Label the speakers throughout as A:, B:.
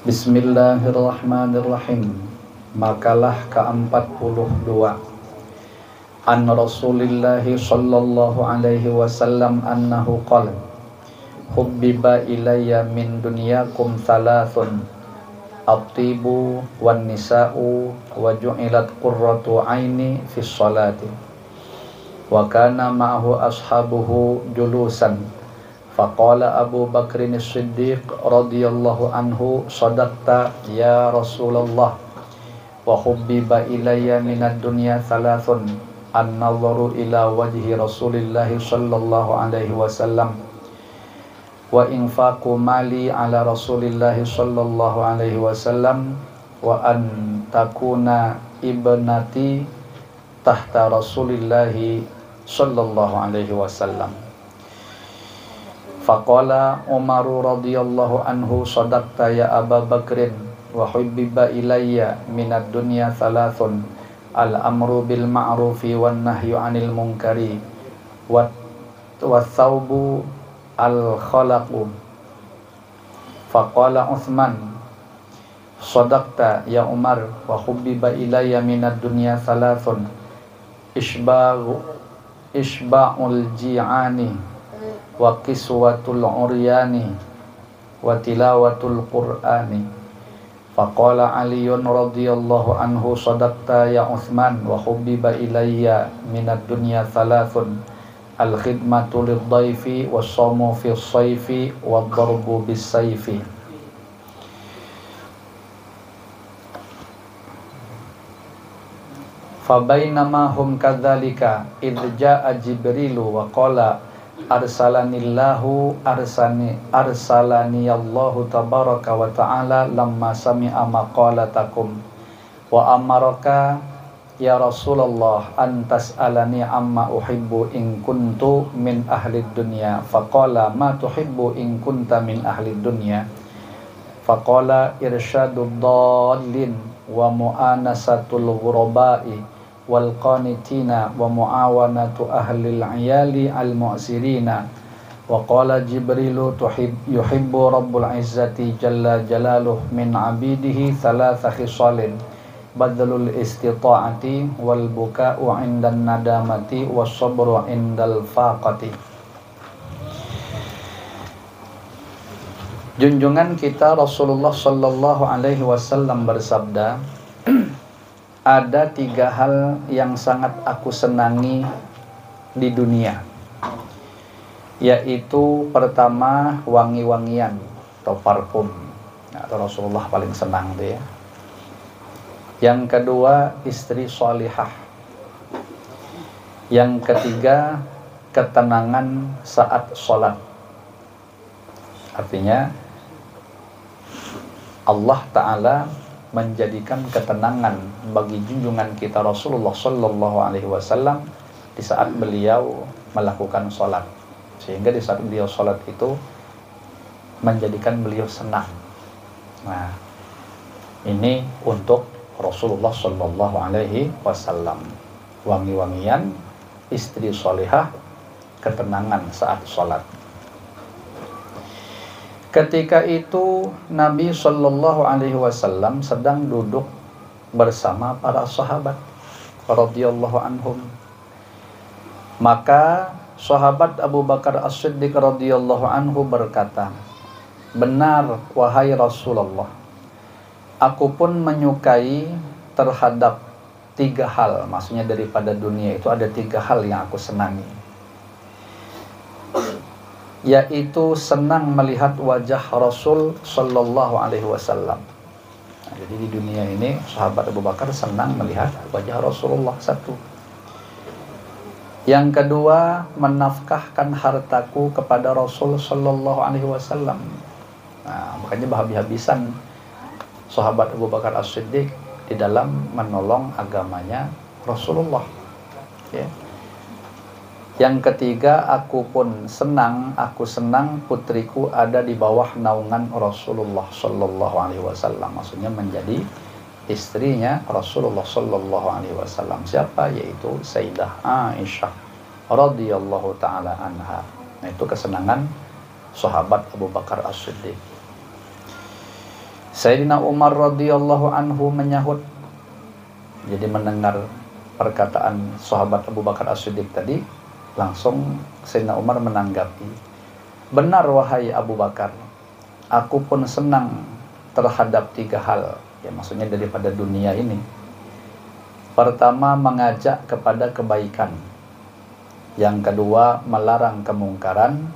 A: Bismillahirrahmanirrahim. Makalah ke-42. An Rasulillahi sallallahu alaihi wasallam annahu qala hubbiba ilayya min dunyakum thalathun at-tibu wan nisa'u wa ju'ilat qurratu aini fis salati wa kana ma'ahu ashabuhu julusan faqala Abu Bakrin As-Siddiq radhiyallahu anhu sadaqta ya Rasulullah wa hubbiba ilayya minad dunya thalathun an-nadharu ila wajhi Rasulillah sallallahu alaihi wasallam wa infaqu mali ala Rasulillah sallallahu alaihi wasallam wa an takuna ibnati tahta Rasulillah sallallahu alaihi wasallam. Faqala Umar radhiyallahu anhu sadaqta ya Aba Bakrin wa hubbiba ilayya minad dunya thalathun al-amru bil ma'rufi wan nahyu 'anil munkari wa thawbu al-khalaqu. Faqala Utsman sadaqta ya Umar wa hubbiba ilayya minad dunya thalathun isba'ul ji'ani wa kiswatul uryani wa tilawatul qur'ani. Faqala Aliyun radhiyallahu anhu sadaqta ya Utsman wa hubbiba ilayya minad dunya thalathun al-khidmatu lid-dhaifi was-sawmu fi as-sayfi wad-darbu bis-sayfi. Fabainama hum kadzalika idh jaa Jibrilu wa qala arsalanillahu arsalaniyallahu tabaraka wa ta'ala lamma sami'a maqalatakum wa amaraka ya Rasulullah an tas'alani amma uhibbu in kuntu min ahli dunya. Faqala ma tuhibbu in kunta min ahli dunya. Faqala irsyadud dallin wa mu'anasatul ghurabai wal qanitina wa muawanatu ahlil iyali al mu'sirina. Wa qala Jibrilu yuhibbu rabbul izzati jalla jalaluh min abidihi thalatha khisalin badlul istita'ati wal buka'u 'indan nadamati was sabru 'indal faqati. Junjungan kita Rasulullah sallallahu alaihi wasallam bersabda, ada 3 hal yang sangat aku senangi di dunia, yaitu pertama wangi-wangian atau parfum, atau Rasulullah paling senang dia. Yang kedua istri sholihah. Yang ketiga ketenangan saat sholat. Artinya Allah Ta'ala menjadikan ketenangan bagi junjungan kita Rasulullah sallallahu alaihi wasallam di saat beliau melakukan sholat, sehingga di saat beliau sholat itu menjadikan beliau senang. Nah, ini untuk Rasulullah sallallahu alaihi wasallam, wangi-wangian, istri sholihah, ketenangan saat sholat. Ketika itu Nabi sallallahu alaihi wasallam sedang duduk bersama para sahabat radhiyallahu anhum. Maka sahabat Abu Bakar As-Siddiq radhiyallahu anhu berkata, "Benar wahai Rasulullah, aku pun menyukai terhadap 3 hal." Maksudnya daripada dunia itu ada 3 hal yang aku senangi, yaitu senang melihat wajah Rasul sallallahu alaihi wasallam. Nah, jadi di dunia ini sahabat Abu Bakar senang melihat wajah Rasulullah, satu. Yang kedua, menafkahkan hartaku kepada Rasul sallallahu alaihi wasallam. Nah, makanya habis-habisan sahabat Abu Bakar As-Siddiq di dalam menolong agamanya Rasulullah. Ya. Yang ketiga, aku senang putriku ada di bawah naungan Rasulullah sallallahu alaihi wasallam. Maksudnya menjadi istrinya Rasulullah sallallahu alaihi wasallam. Siapa? Yaitu Sayyidah Aisyah radhiyallahu taala anha. Nah, itu kesenangan sahabat Abu Bakar As-Siddiq. Sayyidina Umar radhiyallahu anhu menyahut, jadi mendengar perkataan sahabat Abu Bakar As-Siddiq tadi, langsung Sayyidina Umar menanggapi, benar wahai Abu Bakar, aku pun senang terhadap 3 hal, ya maksudnya daripada dunia ini. Pertama, mengajak kepada kebaikan. Yang kedua, melarang kemungkaran.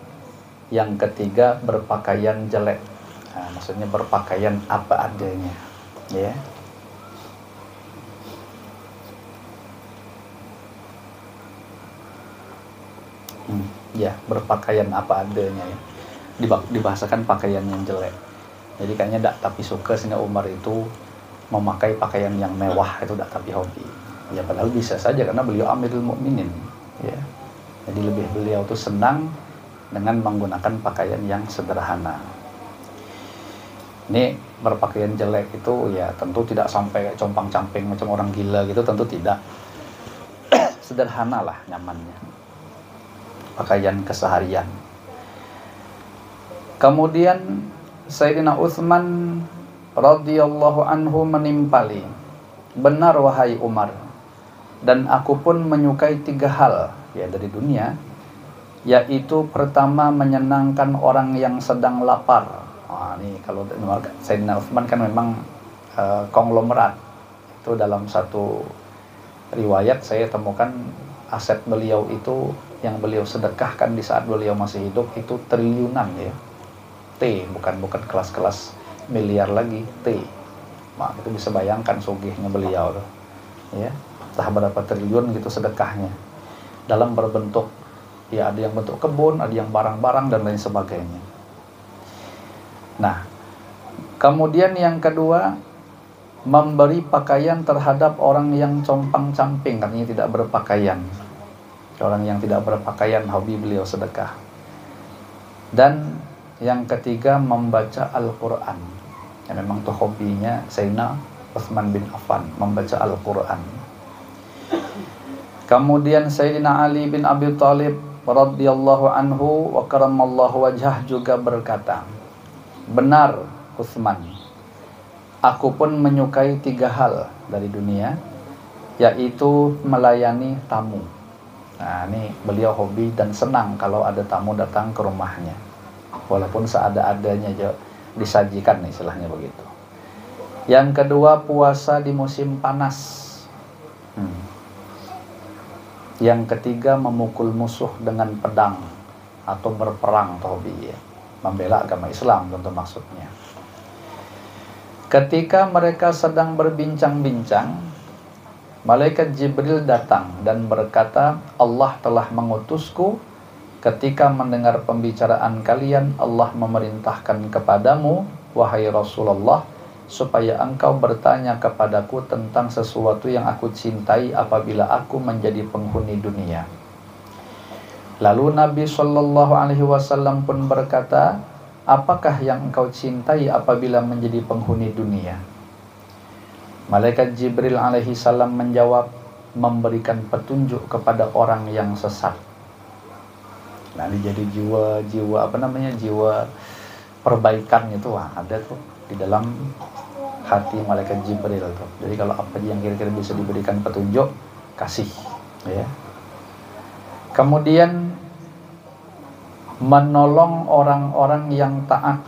A: Yang ketiga, berpakaian jelek. Nah, maksudnya berpakaian apa adanya, ya. Ya, berpakaian apa adanya, ya. Dibahasakan pakaian yang jelek. Jadi kayaknya tidak tapi suka Sayyidina Umar itu memakai pakaian yang mewah, itu tidak tapi hobi. Ya padahal bisa saja karena beliau Amirul Mukminin, ya. Jadi beliau tuh senang dengan menggunakan pakaian yang sederhana. Ini berpakaian jelek itu ya tentu tidak sampai compang-camping macam orang gila gitu, tentu tidak. Sederhana lah nyamannya. Pakaian keseharian. Kemudian Sayyidina Utsman radhiyallahu anhu menimpali, benar wahai Umar, dan aku pun menyukai 3 hal, ya dari dunia, yaitu pertama menyenangkan orang yang sedang lapar. Ini kalau Sayyidina Utsman kan memang konglomerat. Itu dalam satu riwayat saya temukan aset beliau itu yang beliau sedekahkan di saat beliau masih hidup itu triliunan, ya. T, bukan kelas-kelas miliar lagi, T. Nah, itu bisa bayangkan sugihnya beliau tuh, ya. Entah berapa triliun gitu sedekahnya. Dalam berbentuk, ya ada yang bentuk kebun, ada yang barang-barang dan lain sebagainya. Nah, kemudian yang kedua, memberi pakaian terhadap orang yang compang-camping, artinya tidak berpakaian. Orang yang tidak berpakaian, hobi beliau sedekah. Dan yang ketiga, membaca Al-Quran. Ya, memang itu hobinya Sayyidina Utsman bin Affan, membaca Al-Quran. Kemudian Sayyidina Ali bin Abi Thalib radhiyallahu anhu wa karamallahu wajhah juga berkata, benar Utsman, aku pun menyukai 3 hal dari dunia, yaitu melayani tamu. Nah, ini beliau hobi dan senang kalau ada tamu datang ke rumahnya, walaupun seada-adanya aja disajikan, istilahnya begitu. Yang kedua, puasa di musim panas. Yang ketiga, memukul musuh dengan pedang atau berperang, atau hobi, ya. Membela agama Islam tentu maksudnya. Ketika mereka sedang berbincang-bincang, malaikat Jibril datang dan berkata, Allah telah mengutusku. Ketika mendengar pembicaraan kalian, Allah memerintahkan kepadamu, wahai Rasulullah, supaya engkau bertanya kepadaku tentang sesuatu yang aku cintai apabila aku menjadi penghuni dunia. Lalu Nabi SAW pun berkata, apakah yang engkau cintai apabila menjadi penghuni dunia? Malaikat Jibril alaihissalam menjawab, memberikan petunjuk kepada orang yang sesat. Nah, ini jadi jiwa perbaikan itu ada tuh di dalam hati malaikat Jibril tuh. Jadi kalau apa yang kira-kira bisa diberikan petunjuk, kasih, ya. Kemudian menolong orang-orang yang taat.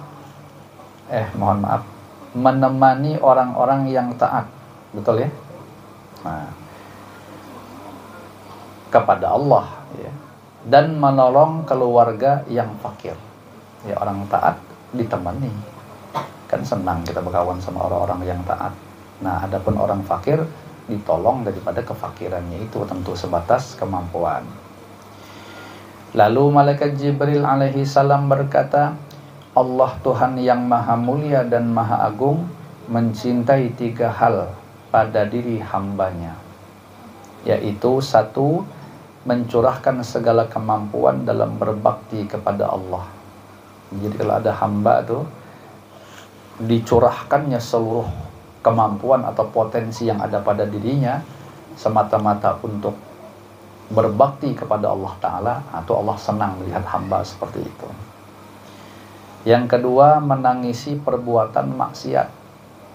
A: Menemani orang-orang yang taat. Betul, ya? Nah, kepada Allah, ya. Dan menolong keluarga yang fakir. Ya, orang taat ditemani. Kan senang kita berkawan sama orang-orang yang taat. Nah, adapun orang fakir ditolong daripada kefakirannya itu, tentu sebatas kemampuan. Lalu malaikat Jibril alaihi salam berkata, Allah Tuhan yang maha mulia dan maha agung mencintai 3 hal pada diri hambanya, yaitu 1, mencurahkan segala kemampuan dalam berbakti kepada Allah. Jadi kalau ada hamba tuh dicurahkannya seluruh kemampuan atau potensi yang ada pada dirinya semata-mata untuk berbakti kepada Allah Ta'ala, atau Allah senang melihat hamba seperti itu. Yang kedua, menangisi perbuatan maksiat.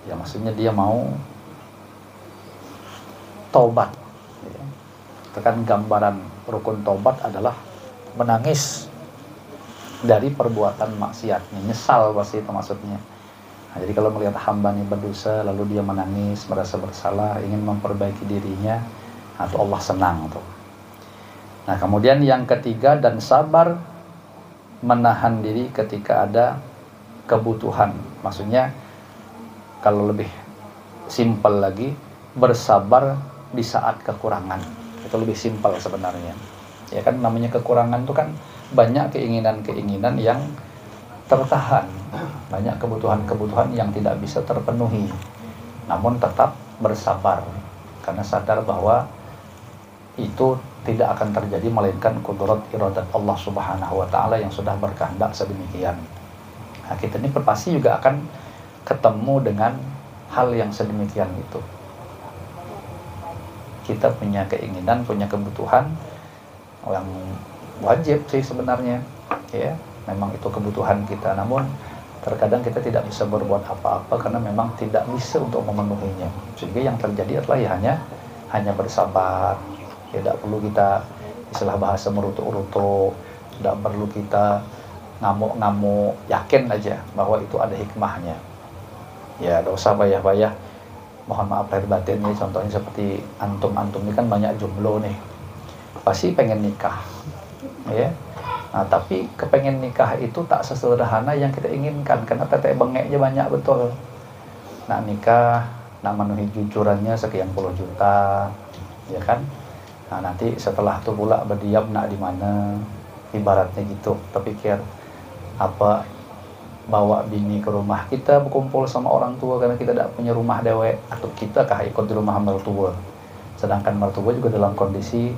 A: Ya maksudnya dia mau taubat. Ya. Itu kan gambaran rukun taubat adalah menangis dari perbuatan maksiatnya, nyesal pasti itu maksudnya. Nah, jadi kalau melihat hambanya berdosa lalu dia menangis, merasa bersalah, ingin memperbaiki dirinya, atau Allah senang tuh. Nah, kemudian yang ketiga, dan sabar menahan diri ketika ada kebutuhan. Maksudnya kalau lebih simpel lagi, bersabar di saat kekurangan. Itu lebih simpel sebenarnya. Ya kan, namanya kekurangan itu kan banyak keinginan-keinginan yang tertahan, banyak kebutuhan-kebutuhan yang tidak bisa terpenuhi, namun tetap bersabar karena sadar bahwa itu tidak akan terjadi melainkan kudrat iradat Allah Subhanahu wa taala yang sudah berkehendak sedemikian. Nah, kita ini pasti juga akan ketemu dengan hal yang sedemikian itu. Kita punya keinginan, punya kebutuhan yang wajib sih sebenarnya, ya. Memang itu kebutuhan kita, namun terkadang kita tidak bisa berbuat apa-apa karena memang tidak bisa untuk memenuhinya. Sehingga yang terjadi adalah ya hanya bersabar. Ya, tidak perlu kita istilah bahasa merutuk-rutuk, tidak perlu kita ngamuk-ngamuk, yakin aja bahwa itu ada hikmahnya. Ya, tidak usah bayah-bayah. Mohon maaf lahir batin nih, contohnya seperti antum ini kan banyak jomblo nih, pasti pengen nikah, ya. Nah, tapi kepengen nikah itu tak sesederhana yang kita inginkan, karena tetek bengeknya banyak betul. Nak nikah, nak memenuhi jujurannya sekian puluh juta, ya kan? Nah, nanti setelah itu pula berdiam nak di mana, ibaratnya gitu. Terpikir apa bawa bini ke rumah kita, berkumpul sama orang tua karena kita tidak punya rumah dewek, atau kita kah ikut di rumah mertua, sedangkan mertua juga dalam kondisi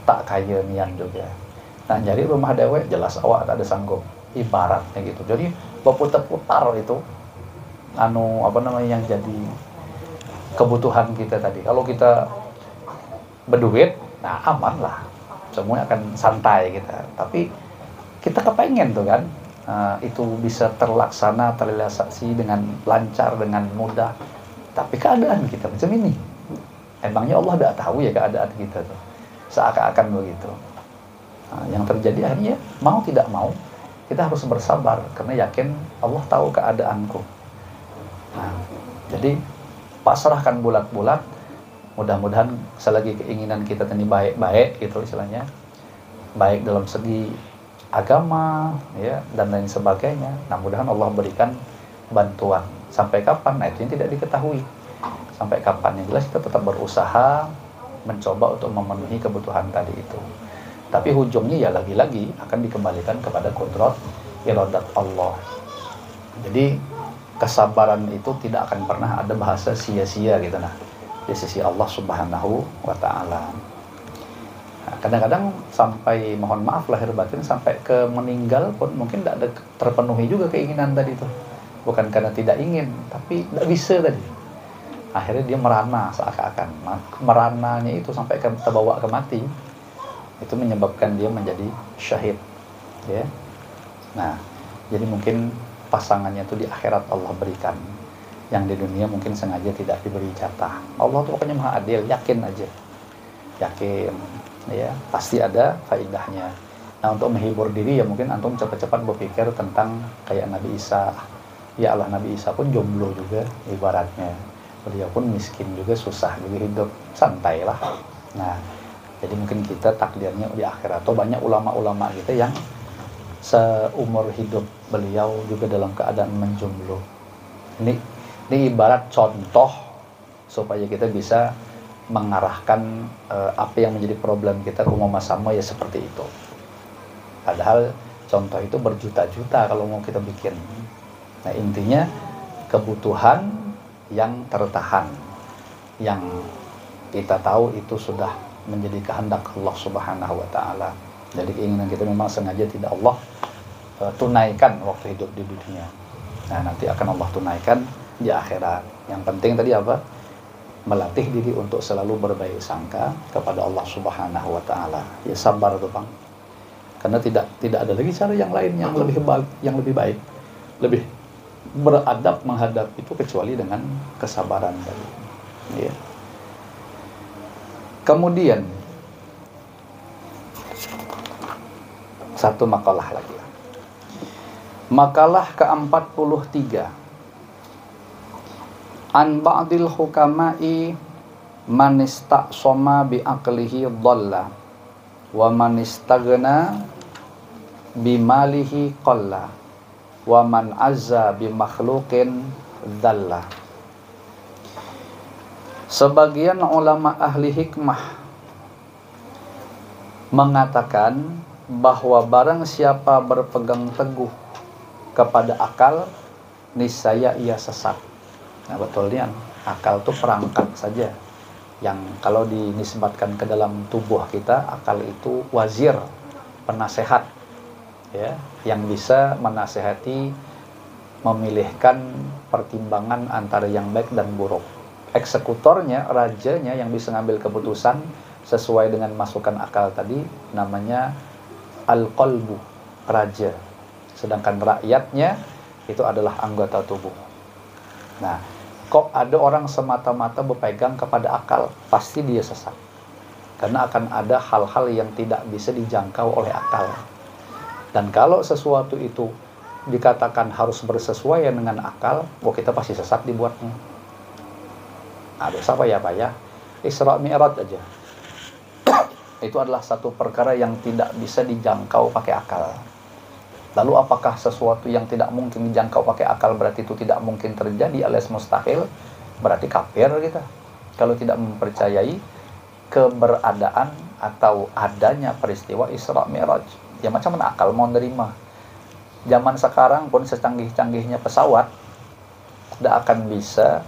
A: tak kaya nian juga. Nah, jadi rumah dewek jelas awak tak ada sanggup, ibaratnya gitu. Jadi berputar-putar itu yang jadi kebutuhan kita tadi. Kalau kita berduit, nah aman lah, semuanya akan santai kita. Tapi kita kepengen tuh kan, itu bisa terlaksana, terrealisasi dengan lancar, dengan mudah. Tapi keadaan kita macam ini, emangnya Allah tidak tahu ya keadaan kita tuh, seakan-akan begitu. Nah, yang terjadi akhirnya mau tidak mau kita harus bersabar karena yakin Allah tahu keadaanku. Nah, jadi pasrahkan bulat-bulat. Mudah-mudahan selagi keinginan kita tadi baik-baik gitu istilahnya, baik dalam segi agama ya dan lain sebagainya. Nah, mudah-mudahan Allah berikan bantuan. Sampai kapan? Nah, itu yang tidak diketahui. Sampai kapan? Yang jelas kita tetap berusaha mencoba untuk memenuhi kebutuhan tadi itu. Tapi ujungnya ya lagi-lagi akan dikembalikan kepada kudrat iradat Allah. Jadi kesabaran itu tidak akan pernah ada bahasa sia-sia gitu nah di sisi Allah Subhanahu wa taala. Nah, kadang-kadang sampai mohon maaf lahir batin sampai ke meninggal pun mungkin tidak ada terpenuhi juga keinginan tadi itu. Bukan karena tidak ingin, tapi tidak bisa tadi. Akhirnya dia merana seakan-akan. Merananya itu sampai terbawa ke mati. Itu menyebabkan dia menjadi syahid, ya. Nah, jadi mungkin pasangannya itu di akhirat Allah berikan, yang di dunia mungkin sengaja tidak diberi jatah. Allah tuh pokoknya maha adil, yakin aja, yakin, ya pasti ada faedahnya. Nah, untuk menghibur diri ya mungkin antum cepat-cepat berpikir tentang kayak Nabi Isa. Ya Allah, Nabi Isa pun jomblo juga ibaratnya, beliau pun miskin juga, susah juga hidup, santai lah. Nah, jadi mungkin kita takdirnya di akhirat. Atau banyak ulama-ulama kita yang seumur hidup beliau juga dalam keadaan menjomblo. Ini ibarat contoh supaya kita bisa mengarahkan apa yang menjadi problem kita ke umum sama ya seperti itu. Padahal contoh itu berjuta-juta kalau mau kita bikin. Nah, intinya kebutuhan yang tertahan, yang kita tahu itu sudah menjadi kehendak Allah Subhanahu wa taala. Jadi keinginan kita memang sengaja tidak Allah tunaikan waktu hidup di dunia. Nah, nanti akan Allah tunaikan di akhirat. Yang penting tadi apa? Melatih diri untuk selalu berbaik sangka kepada Allah Subhanahu wa taala. Ya sabar tuh, Bang. Karena tidak ada lagi cara yang lain yang lebih baik, lebih beradab menghadap itu kecuali dengan kesabaran tadi. Ya. Kemudian satu makalah lagi. Makalah ke-43. An ba'dil hukama'i man istaqsama bi aqlihi dhalla wa man istaghna bi malihi qalla wa man azza bi makhluqin dhalla. Sebagian ulama ahli hikmah mengatakan bahwa barang siapa berpegang teguh kepada akal, niscaya ia sesat. Nah, betulnya akal itu perangkat saja yang kalau dinisbatkan ke dalam tubuh kita, akal itu wazir, penasehat, ya, yang bisa menasehati, memilihkan pertimbangan antara yang baik dan buruk. Eksekutornya, rajanya yang bisa ngambil keputusan sesuai dengan masukan akal tadi, namanya al-qalbu, raja. Sedangkan rakyatnya itu adalah anggota tubuh. Nah, kok ada orang semata-mata berpegang kepada akal, pasti dia sesat. Karena akan ada hal-hal yang tidak bisa dijangkau oleh akal. Dan kalau sesuatu itu dikatakan harus bersesuaian dengan akal, kita pasti sesat dibuatnya. Nah, biasa payah-payah Isra Mi'raj aja. Itu adalah satu perkara yang tidak bisa dijangkau pakai akal. Lalu apakah sesuatu yang tidak mungkin dijangkau pakai akal berarti itu tidak mungkin terjadi alias mustahil? Berarti kafir kita. Kalau tidak mempercayai keberadaan atau adanya peristiwa Isra Mi'raj. Ya macam mana akal mau nerima? Zaman sekarang pun secanggih-canggihnya pesawat tidak akan bisa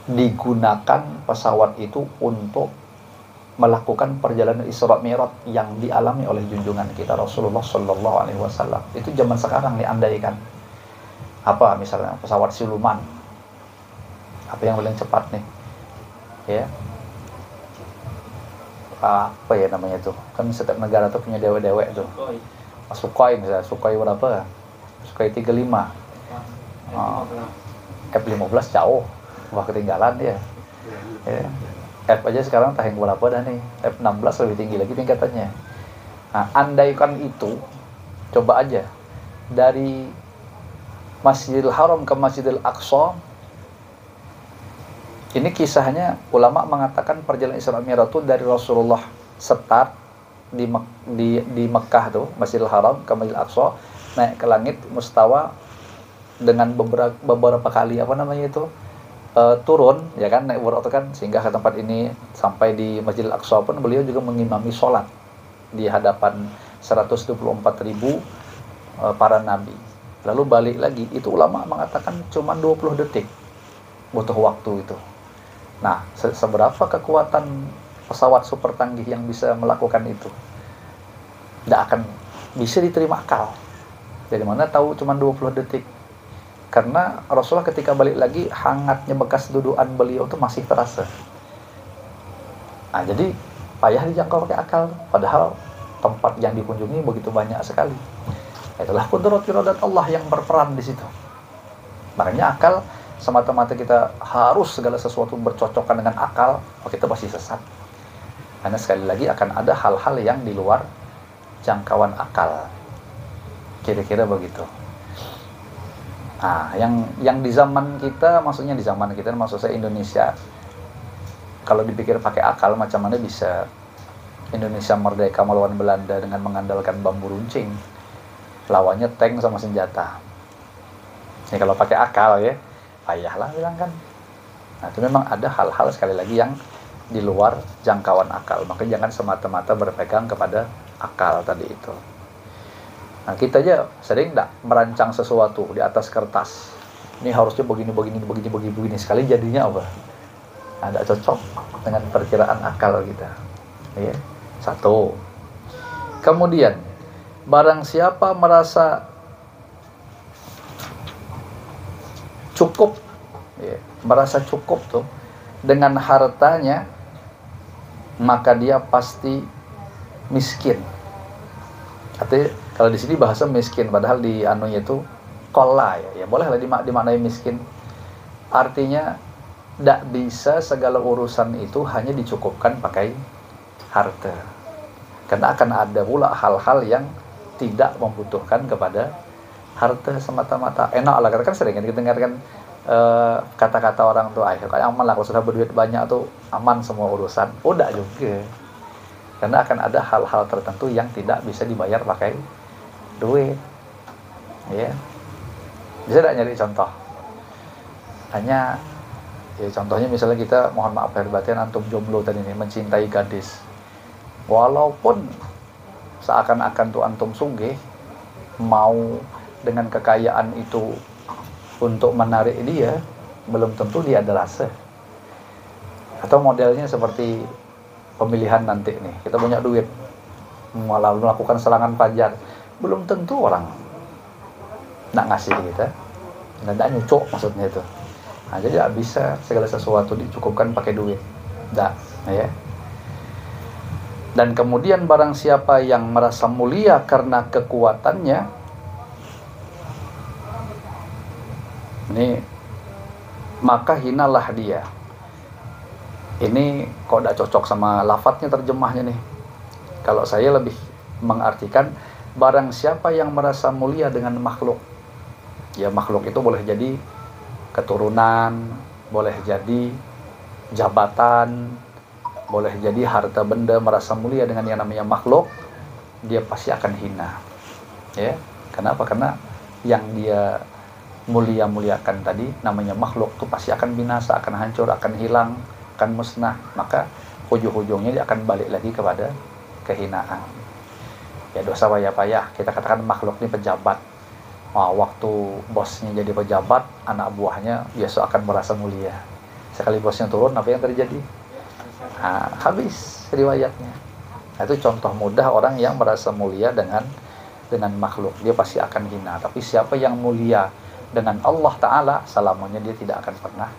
A: digunakan pesawat itu untuk melakukan perjalanan Isra Mi'raj yang dialami oleh junjungan kita Rasulullah Shallallahu Alaihi Wasallam. Itu zaman sekarang diandaikan. Apa misalnya pesawat siluman? Apa yang paling cepat nih? Ya, apa ya namanya itu? Kan setiap negara tuh punya dewa-dewa tuh. Sukhoi misalnya, Sukhoi berapa? Sukhoi 35. F-15 jauh, wah ketinggalan dia. Ya. F aja sekarang tahun berapa dah nih? F-16 lebih tinggi lagi tingkatannya. Nah, andaikan itu, coba aja dari Masjidil Haram ke Masjidil Aqsa. Ini kisahnya ulama mengatakan perjalanan Isra Mi'raj itu dari Rasulullah start di Mekah tuh, Masjidil Haram ke Masjidil Aqsa, naik ke langit mustawa dengan beberapa kali turun, ya kan, naik buraq kan, sehingga ke tempat ini sampai di Masjidil Aqsa pun beliau juga mengimami sholat di hadapan 124.000 para nabi. Lalu balik lagi, itu ulama mengatakan cuma 20 detik butuh waktu itu. Nah, seberapa kekuatan pesawat super canggih yang bisa melakukan itu? Tidak akan bisa diterima akal. Dari mana tahu cuma 20 detik? Karena Rasulullah ketika balik lagi, hangatnya bekas dudukan beliau itu masih terasa. Nah, jadi payah dijangkau pakai akal. Padahal tempat yang dikunjungi begitu banyak sekali. Itulah qudrat iradat Allah yang berperan di situ. Makanya akal, semata-mata kita harus segala sesuatu bercocokan dengan akal, kita pasti sesat. Karena sekali lagi akan ada hal-hal yang di luar jangkauan akal. Kira-kira begitu. Nah, yang di zaman kita, maksudnya di zaman kita, maksud saya Indonesia, kalau dipikir pakai akal, macam mana bisa Indonesia merdeka melawan Belanda dengan mengandalkan bambu runcing, lawannya tank sama senjata. Ini kalau pakai akal ya, payahlah bilang kan. Nah, itu memang ada hal-hal sekali lagi yang di luar jangkauan akal. Maka jangan semata-mata berpegang kepada akal tadi itu. Nah, kita aja sering enggak merancang sesuatu di atas kertas. Ini harusnya begini. Sekali jadinya apa? Nah, enggak cocok dengan perkiraan akal kita. Ya. Satu. Kemudian, barang siapa merasa cukup, ya, merasa cukup tuh dengan hartanya, maka dia pasti miskin. Artinya kalau di sini bahasa miskin, padahal di anunya itu Qalla ya bolehlah dimaknai miskin. Artinya tidak bisa segala urusan itu hanya dicukupkan pakai harta. Karena akan ada pula hal-hal yang tidak membutuhkan kepada harta semata-mata. Enak lah, kan sering kita dengarkan kata-kata orang tuh, kayak aman lah kalau sudah berduit banyak tuh aman semua urusan. Udah juga. Karena akan ada hal-hal tertentu yang tidak bisa dibayar pakai duit. Ya. Bisa tidak nyari contoh? Hanya ya contohnya misalnya kita, mohon maaf lahir batin, antum jomblo tadi ini, mencintai gadis. Walaupun seakan-akan tuh antum sugih, mau dengan kekayaan itu untuk menarik dia, belum tentu dia ada rasa. Atau modelnya seperti pemilihan nanti nih, kita punya duit, malah melakukan serangan fajar, belum tentu orang nak ngasih kita, nggak nyucuk maksudnya itu. Nah, jadi tidak bisa segala sesuatu dicukupkan pakai duit, tidak, ya. Dan kemudian barang siapa yang merasa mulia karena kekuatannya, ini maka hinalah dia. Ini kok tidak cocok sama lafadznya, terjemahnya nih. Kalau saya lebih mengartikan barang siapa yang merasa mulia dengan makhluk. Ya makhluk itu boleh jadi keturunan, boleh jadi jabatan, boleh jadi harta benda, merasa mulia dengan yang namanya makhluk, dia pasti akan hina. Ya, kenapa? Karena yang dia mulia-muliakan tadi namanya makhluk itu pasti akan binasa, akan hancur, akan hilang, akan musnah. Maka ujung-ujungnya dia akan balik lagi kepada kehinaan. Ya dosa payah-payah. Kita katakan makhluk ini pejabat. Wah, waktu bosnya jadi pejabat, anak buahnya biasa akan merasa mulia. Sekali bosnya turun, apa yang terjadi? Nah, habis riwayatnya. Nah, itu contoh mudah orang yang merasa mulia dengan makhluk, dia pasti akan hina. Tapi siapa yang mulia dengan Allah Ta'ala, selamanya dia tidak akan pernah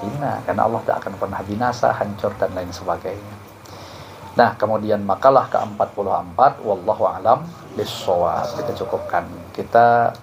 A: hina, karena Allah tak akan pernah binasa, hancur, dan lain sebagainya. Nah, kemudian makalah ke-44, wallahu a'lam bishshawab. Kita cukupkan. Kita